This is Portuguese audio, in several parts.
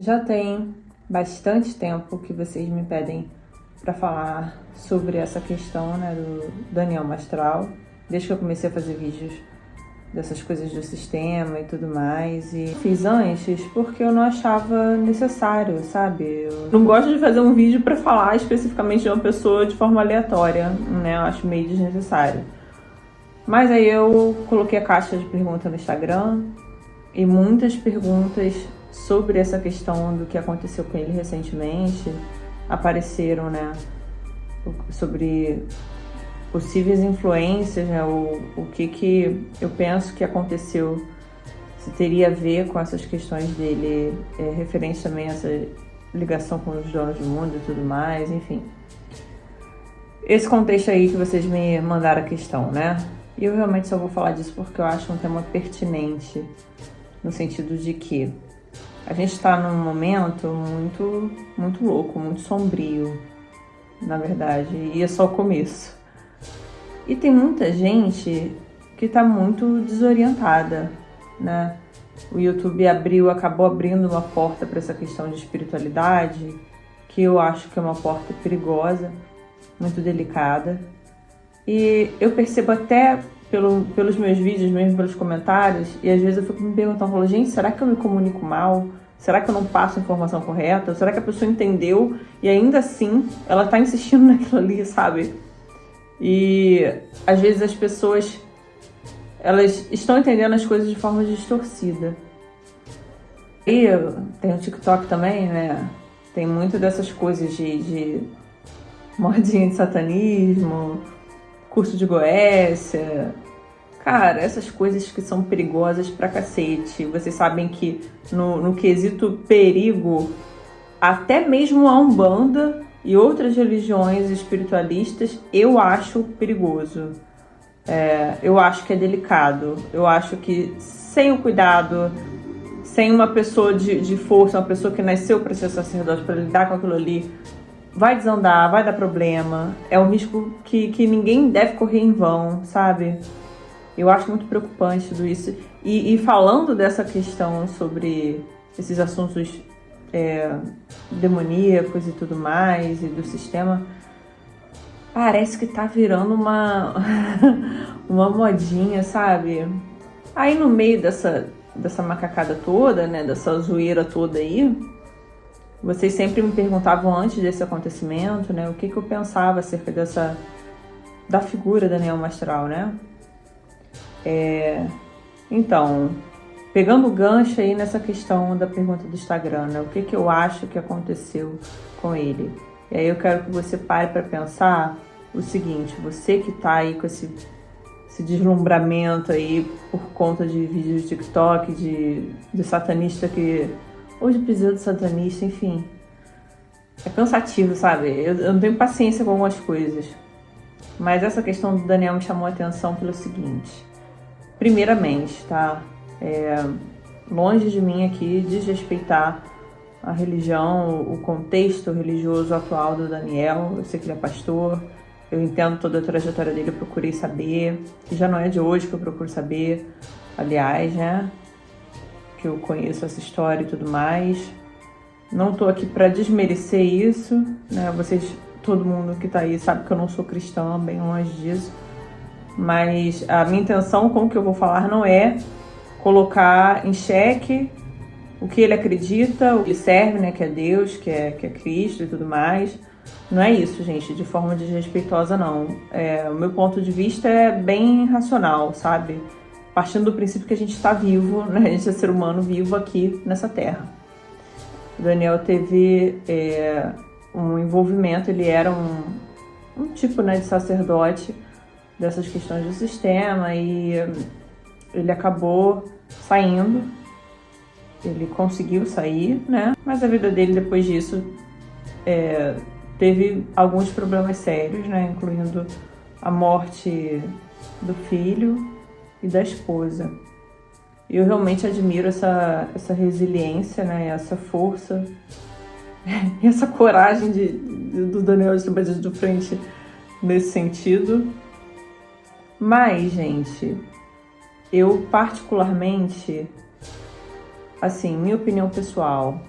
Já tem bastante tempo que vocês me pedem para falar sobre essa questão, né, do Daniel Mastral, desde que eu comecei a fazer vídeos dessas coisas do sistema e tudo mais. E fiz antes porque eu não achava necessário, sabe? Eu não gosto de fazer um vídeo para falar especificamente de uma pessoa de forma aleatória, né? Eu acho meio desnecessário. Mas aí eu coloquei a caixa de pergunta no Instagram e muitas perguntas sobre essa questão do que aconteceu com ele recentemente apareceram, né? Sobre possíveis influências, né? O que eu penso que aconteceu, se teria a ver com essas questões dele, referente também a essa ligação com os donos do mundo e tudo mais, enfim. Esse contexto aí que vocês me mandaram a questão, né? E eu realmente só vou falar disso porque eu acho um tema pertinente, no sentido de que a gente está num momento muito louco, muito sombrio, na verdade, e é só o começo. E tem muita gente que está muito desorientada, né? O YouTube acabou abrindo uma porta para essa questão de espiritualidade, que eu acho que é uma porta perigosa, muito delicada. E eu percebo até pelos meus vídeos, mesmo pelos comentários, e às vezes eu fico me perguntando, gente, será que eu me comunico mal? Será que eu não passo a informação correta? Será que a pessoa entendeu e ainda assim ela tá insistindo naquilo ali, sabe? E às vezes as pessoas, elas estão entendendo as coisas de forma distorcida. E tem o TikTok também, né? Tem muito dessas coisas de modinha de satanismo, curso de Goécia. Cara, essas coisas que são perigosas pra cacete. Vocês sabem que no quesito perigo, até mesmo a Umbanda e outras religiões espiritualistas, eu acho perigoso. Eu acho que é delicado. Eu acho que sem o cuidado, sem uma pessoa de força, uma pessoa que nasceu para ser sacerdote, para lidar com aquilo ali, vai desandar, vai dar problema. É um risco que ninguém deve correr em vão, sabe? Eu acho muito preocupante tudo isso. E falando dessa questão sobre esses assuntos demoníacos e tudo mais, e do sistema, parece que tá virando uma modinha, sabe? Aí no meio dessa macacada toda, né, dessa zoeira toda aí, vocês sempre me perguntavam antes desse acontecimento, né, o que eu pensava acerca da figura Daniel Mastral, né? Então, pegando o gancho aí nessa questão da pergunta do Instagram, né? O que eu acho que aconteceu com ele? E aí eu quero que você pare para pensar o seguinte, você que tá aí com esse deslumbramento aí por conta de vídeos de TikTok, de satanista ou de pseudo satanista, enfim. É cansativo, sabe? Eu não tenho paciência com algumas coisas. Mas essa questão do Daniel me chamou a atenção pelo seguinte. Primeiramente, tá? Longe de mim aqui desrespeitar a religião, o contexto religioso atual do Daniel. Eu sei que ele é pastor, eu entendo toda a trajetória dele, eu procurei saber. E já não é de hoje que eu procuro saber, aliás, né? Que eu conheço essa história e tudo mais. Não tô aqui para desmerecer isso, né? Todo mundo que tá aí sabe que eu não sou cristã, bem longe disso. Mas a minha intenção com o que eu vou falar não é colocar em xeque o que ele acredita, o que ele serve, né, que é Deus, que é Cristo e tudo mais. Não é isso, gente, de forma desrespeitosa, não. O meu ponto de vista é bem racional, sabe? Partindo do princípio que a gente está vivo, né? A gente é ser humano vivo aqui nessa terra. O Daniel teve um envolvimento, ele era um tipo, né, de sacerdote dessas questões do sistema e ele acabou saindo, ele conseguiu sair, né? Mas a vida dele depois disso teve alguns problemas sérios, né? Incluindo a morte do filho e da esposa. E eu realmente admiro essa resiliência, né? Essa força e essa coragem do Daniel de bater de frente nesse sentido. Mas, gente, eu particularmente, assim, minha opinião pessoal,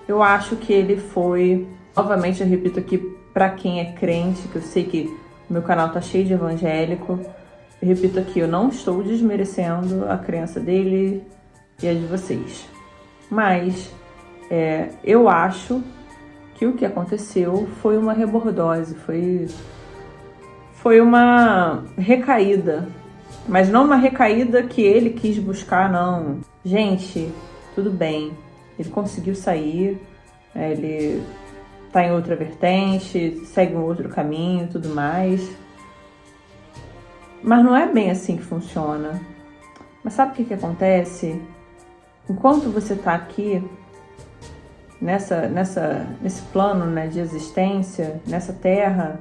Eu acho que ele foi, novamente eu repito aqui para quem é crente, que eu sei que meu canal tá cheio de evangélico, eu repito aqui, eu não estou desmerecendo a crença dele e a de vocês, mas eu acho que o que aconteceu foi uma rebordose, foi uma recaída, mas não uma recaída que ele quis buscar, não. Gente, tudo bem, ele conseguiu sair, ele tá em outra vertente, segue um outro caminho, tudo mais. Mas não é bem assim que funciona. Mas sabe o que acontece? Enquanto você tá aqui, nesse plano, né, de existência, nessa terra,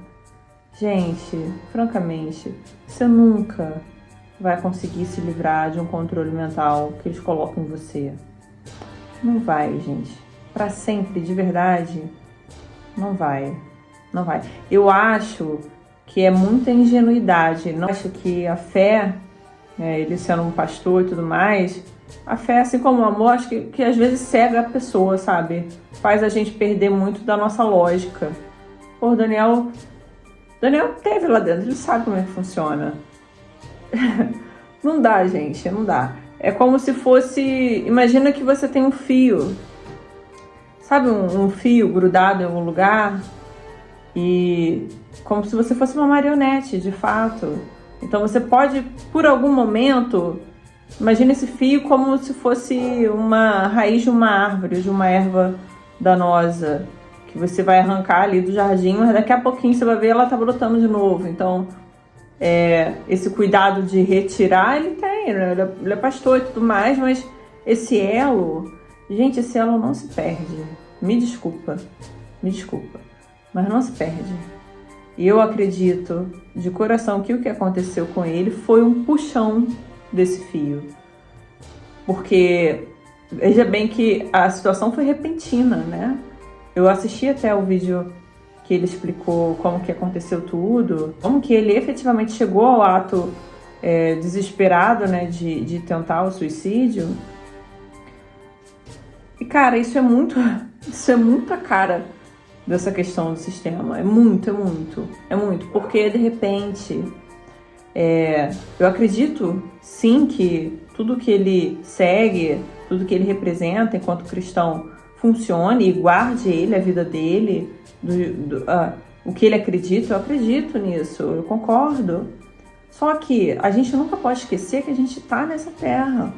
gente, francamente, você nunca vai conseguir se livrar de um controle mental que eles colocam em você. Não vai, gente. Pra sempre, de verdade, não vai. Não vai. Eu acho que é muita ingenuidade. Não acho que a fé, ele sendo um pastor e tudo mais, a fé, assim como o amor, acho que às vezes cega a pessoa, sabe? Faz a gente perder muito da nossa lógica. Pô, Daniel teve lá dentro, ele sabe como é que funciona. Não dá, gente, não dá. É como se fosse... Imagina que você tem um fio. Sabe um fio grudado em algum lugar? E como se você fosse uma marionete, de fato. Então você pode, por algum momento... Imagina esse fio como se fosse uma raiz de uma árvore, de uma erva danosa, que você vai arrancar ali do jardim, mas daqui a pouquinho você vai ver ela tá brotando de novo. Então, esse cuidado de retirar, ele tem, né? Ele é pastor e tudo mais, mas esse elo, gente, esse elo não se perde. Me desculpa, mas não se perde. E eu acredito de coração que o que aconteceu com ele foi um puxão desse fio. Porque, veja bem que a situação foi repentina, né? Eu assisti até o vídeo que ele explicou como que aconteceu tudo, como que ele efetivamente chegou ao ato desesperado, né, de tentar o suicídio. E, cara, isso é muito a cara dessa questão do sistema. É muito. Porque, de repente, eu acredito, sim, que tudo que ele segue, tudo que ele representa enquanto cristão funcione e guarde ele, a vida dele, o que ele acredita, eu acredito nisso, eu concordo. Só que a gente nunca pode esquecer que a gente tá nessa terra.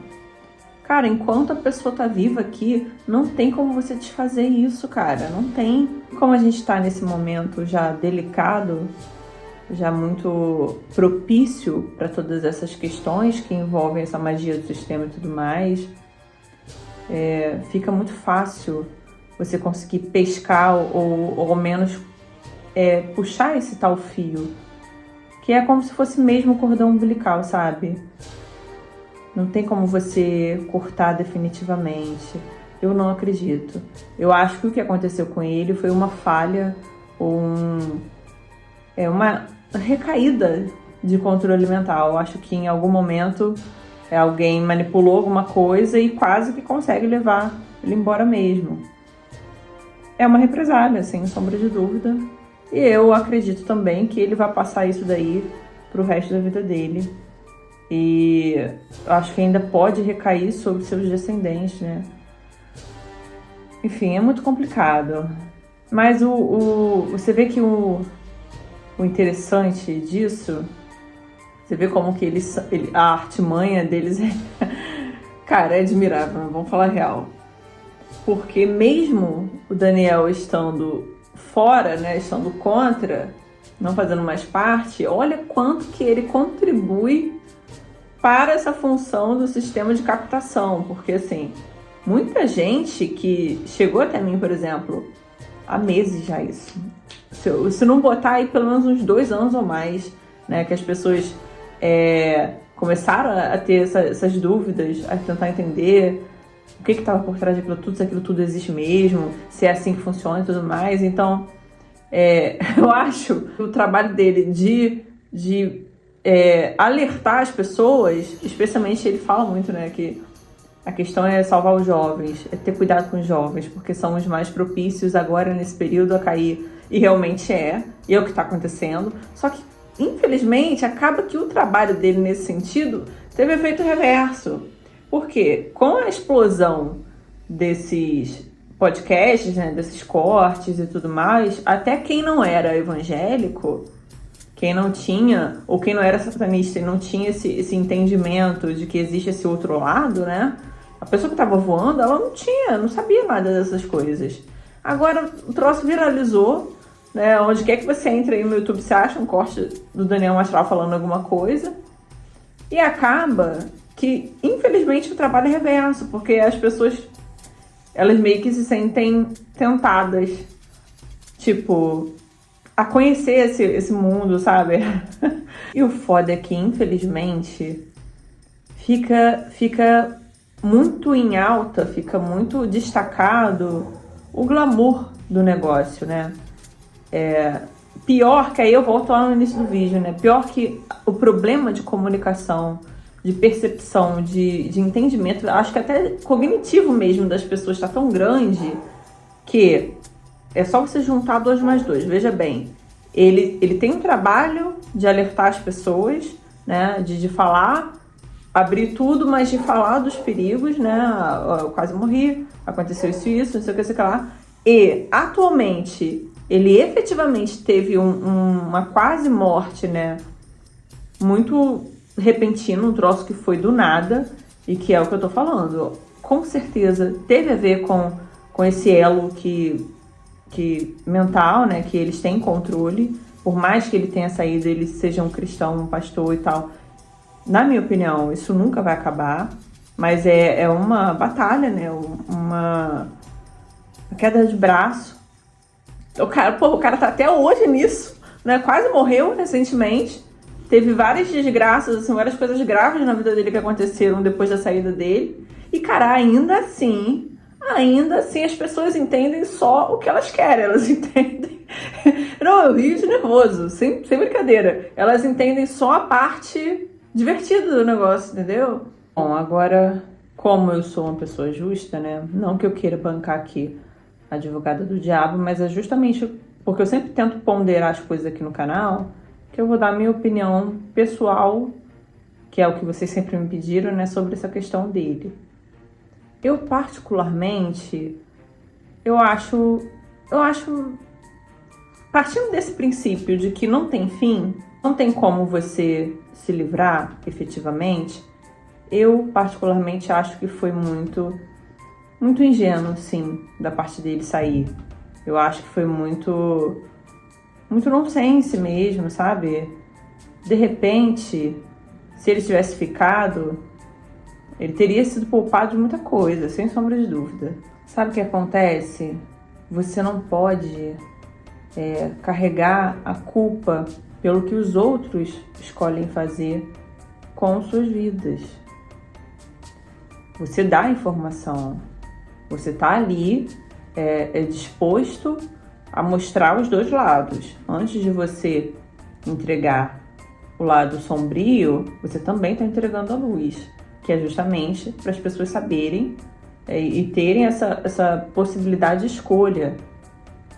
Cara, enquanto a pessoa tá viva aqui, não tem como você desfazer isso, cara, não tem. Como a gente tá nesse momento já delicado, já muito propício para todas essas questões que envolvem essa magia do sistema e tudo mais, fica muito fácil você conseguir pescar ou ao menos puxar esse tal fio, que é como se fosse mesmo o cordão umbilical, sabe? Não tem como você cortar definitivamente. Eu não acredito. Eu acho que o que aconteceu com ele foi uma falha ou uma recaída de controle mental. Eu acho que em algum momento alguém manipulou alguma coisa e quase que consegue levar ele embora mesmo. É uma represália, sem sombra de dúvida. E eu acredito também que ele vai passar isso daí pro resto da vida dele. E acho que ainda pode recair sobre seus descendentes, né? Enfim, é muito complicado. Mas você vê que o interessante disso, você vê como que a artimanha deles cara, é admirável, vamos falar a real. Porque mesmo o Daniel estando fora, né, estando contra, não fazendo mais parte, olha quanto que ele contribui para essa função do sistema de captação. Porque, assim, muita gente que chegou até mim, por exemplo, há meses já isso. Se não botar aí pelo menos uns 2 anos ou mais, né, que as pessoas começaram a ter essas dúvidas, a tentar entender o que estava por trás daquilo tudo, se aquilo tudo existe mesmo, se é assim que funciona e tudo mais. Então, eu acho que o trabalho dele de alertar as pessoas, especialmente ele fala muito, né, que A questão é salvar os jovens, é ter cuidado com os jovens, porque são os mais propícios agora nesse período a cair. E realmente e é o que está acontecendo. Só que, infelizmente, acaba que o trabalho dele nesse sentido teve efeito reverso. Por quê? Com a explosão desses podcasts, né, desses cortes e tudo mais, até quem não era evangélico, quem não tinha, ou quem não era satanista e não tinha esse entendimento de que existe esse outro lado, né? A pessoa que estava voando, ela não sabia nada dessas coisas. Agora o troço viralizou, né? Onde quer que você entre aí no YouTube, você acha um corte do Daniel Mastral falando alguma coisa. E acaba que, infelizmente, o trabalho é reverso, porque as pessoas, elas meio que se sentem tentadas, tipo, a conhecer esse mundo, sabe? E o foda é que, infelizmente, fica muito em alta, fica muito destacado o glamour do negócio, né? Pior que, aí eu volto lá no início do vídeo, né? Pior que o problema de comunicação, de percepção, de entendimento, acho que até cognitivo mesmo das pessoas está tão grande que é só você juntar 2 mais 2. Veja bem, ele tem um trabalho de alertar as pessoas, né? De falar, abrir tudo, mas de falar dos perigos, né? Eu quase morri, aconteceu isso, não sei o que, sei lá. E, atualmente, ele efetivamente teve uma quase morte, né? Muito repentino, um troço que foi do nada, e que é o que eu tô falando. Com certeza teve a ver com esse elo que mental, né? Que eles têm controle. Por mais que ele tenha saído, ele seja um cristão, um pastor e tal. Na minha opinião, isso nunca vai acabar, mas é uma batalha, né? Uma queda de braço. O cara tá até hoje nisso, né? Quase morreu recentemente. Teve várias desgraças, assim, várias coisas graves na vida dele que aconteceram depois da saída dele. E, cara, ainda assim as pessoas entendem só o que elas querem, elas entendem. Não, eu rio de nervoso, sem brincadeira. Elas entendem só a parte divertida do negócio, entendeu? Bom, agora, como eu sou uma pessoa justa, né? Não que eu queira bancar aqui a advogada do diabo, mas é justamente porque eu sempre tento ponderar as coisas aqui no canal que eu vou dar a minha opinião pessoal, que é o que vocês sempre me pediram, né? Sobre essa questão dele. Eu, particularmente, eu acho, partindo desse princípio de que não tem fim, não tem como você se livrar efetivamente, eu particularmente acho que foi muito ingênuo, sim, da parte dele sair. Eu acho que foi muito nonsense mesmo, sabe? De repente, se ele tivesse ficado, ele teria sido poupado de muita coisa, sem sombra de dúvida. Sabe o que acontece? Você não pode carregar a culpa pelo que os outros escolhem fazer com suas vidas. Você dá informação, você está ali disposto a mostrar os 2 lados. Antes de você entregar o lado sombrio, você também está entregando a luz, que é justamente para as pessoas saberem e terem essa possibilidade de escolha,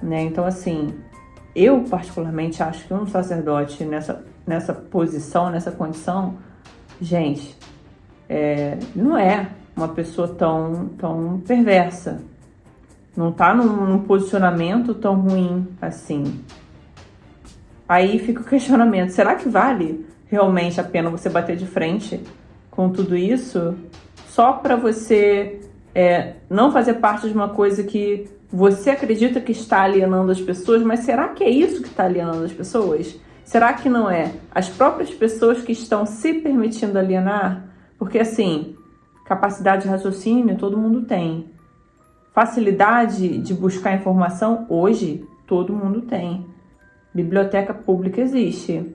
né? Então, assim, eu particularmente acho que um sacerdote nessa posição, nessa condição, gente, não é uma pessoa tão perversa. Não tá num posicionamento tão ruim assim. Aí fica o questionamento, será que vale realmente a pena você bater de frente com tudo isso só para você não fazer parte de uma coisa que você acredita que está alienando as pessoas, mas será que é isso que está alienando as pessoas? Será que não é as próprias pessoas que estão se permitindo alienar? Porque, assim, capacidade de raciocínio todo mundo tem. Facilidade de buscar informação, hoje, todo mundo tem. Biblioteca pública existe.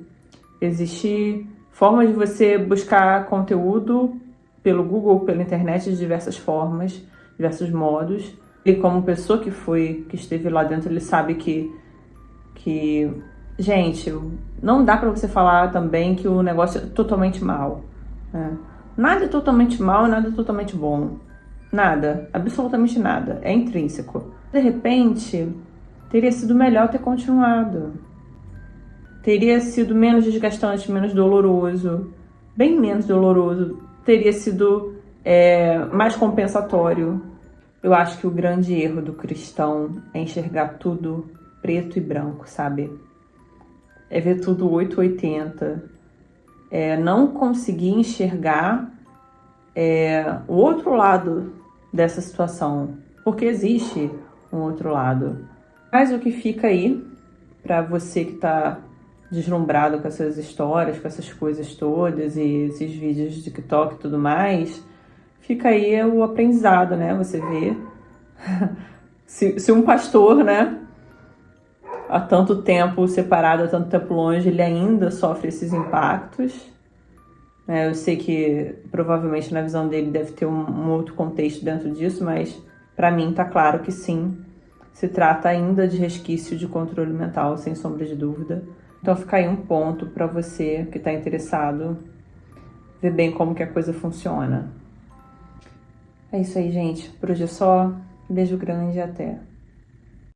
Existe forma de você buscar conteúdo pelo Google, pela internet, de diversas formas, diversos modos. E como pessoa que esteve lá dentro, ele sabe que gente, não dá pra você falar também que o negócio é totalmente mal, né? Nada é totalmente mal, nada é totalmente bom. Nada, absolutamente nada. É intrínseco. De repente, teria sido melhor ter continuado. Teria sido menos desgastante, menos doloroso. Bem menos doloroso. Teria sido mais compensatório. Eu acho que o grande erro do cristão é enxergar tudo preto e branco, sabe? É ver tudo 880. É não conseguir enxergar o outro lado dessa situação. Porque existe um outro lado. Mas o que fica aí, para você que tá deslumbrado com essas histórias, com essas coisas todas e esses vídeos de TikTok e tudo mais, fica aí o aprendizado, né? Você vê se um pastor, né, há tanto tempo separado, há tanto tempo longe, ele ainda sofre esses impactos. Eu sei que provavelmente na visão dele deve ter um outro contexto dentro disso, mas para mim tá claro que sim, se trata ainda de resquício de controle mental, sem sombra de dúvida. Então fica aí um ponto para você que está interessado ver bem como que a coisa funciona. É isso aí, gente. Por hoje é só. Beijo grande e até.